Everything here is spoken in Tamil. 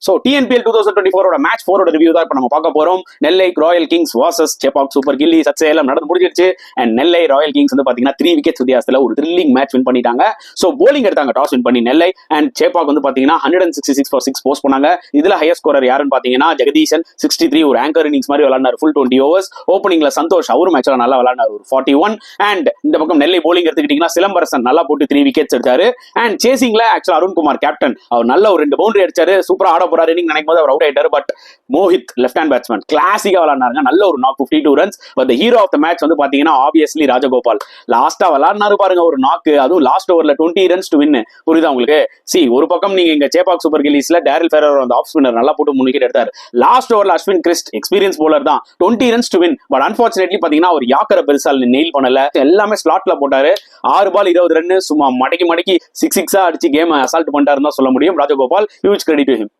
ஸோ டிஎன்பிஎல் 2024 மேட்ச் 4 ரிவ்யூ தான் இப்போ நம்ம பார்க்க போறோம். Nellai Royal Kings versus Chepauk Super Gilli சச்சேலம் நடந்து முடிஞ்சிருச்சு. அண்ட் நெல்லை ராயல் கிங்ஸ் வந்து பாத்தீங்கன்னா 3 விக்கெட்ஸ் வித்தியாசத்துல ஒரு த்ரில்லிங் மேட்ச் வின் பண்ணிட்டாங்க. ஸோ போலிங் எடுத்தாங்க, டாஸ் வின் பண்ணி நெல்லை. அண்ட் சேப்பாக் வந்து பாத்தீங்கன்னா 166 for 6 போஸ்ட் பண்ணாங்க. இதுல ஹையஸ்ட் ஸ்கோரர் யாருன்னு பாத்தீங்கன்னா ஜெகதீஷன் 63, ஒரு ஆங்கர் இன்னிங்ஸ் மாதிரி விளையாடினார். Full 20 overs. ஓப்பனிங்ல சந்தோஷ் அவரும் மேட்ச்ல நல்லா விளையாடினார், ஒரு 41. அண்ட் இந்த பக்கம் நெல்லை போலிங் எடுத்துக்கிட்டீங்கன்னா சிலம்பரசன் நல்லா போட்டு 3 விக்கெட்ஸ் எடுத்தாரு. அண்ட் சேசிங்ல ஆக்சுவலா அருண்குமார் கேப்டன் அவர் நல்ல ஒரு 2 பவுண்டரி அடிச்சாரு. சூப்பரா ஆட போறாரு நினைக்கும் போது அவர் அவுட் ஆயிட்டாரு. But Mohit left hand batsman கிளாசிக்கா விளையாடுனாங்க, நல்ல ஒரு knock 52 runs. But hero of the match வந்து பாத்தீங்கன்னா ஆப்வியஸ்லி ராஜகோபால். லாஸ்டா விளையாடினாரு பாருங்க ஒரு நாக்கு, அதுவும் லாஸ்ட் ஓவர்ல 20 runs to win. புரியுதா உங்களுக்கு? ஒரு பக்கம் நீங்க இங்க சேப்பாக் சூப்பர் கில்லிஸ்ல டேரில் ஃபெரர் அந்த ஆஃப் ஸ்பின்னர் நல்லா போட்டு 3 விக்கெட் எடுத்தாரு. லாஸ்ட் ஓவர்ல அஸ்வின் கிறிஸ்ட் எக்ஸ்பீரியன்ஸ் போலர் தான் 20 runs to win. But unfortunately பாத்தீங்கன்னா ஒரு யாக்கரை பெருசா நெயில் பண்ணல, எல்லாமே ஸ்லாட்ல போட்டாரு. 6 பால் 20 ரன் சும்மா மடக்கி 6 அடிச்சு கேம் அசால்ட் பண்ணிட்டாருன்னு தான் சொல்ல முடியும். Rajagopal, huge credit to him.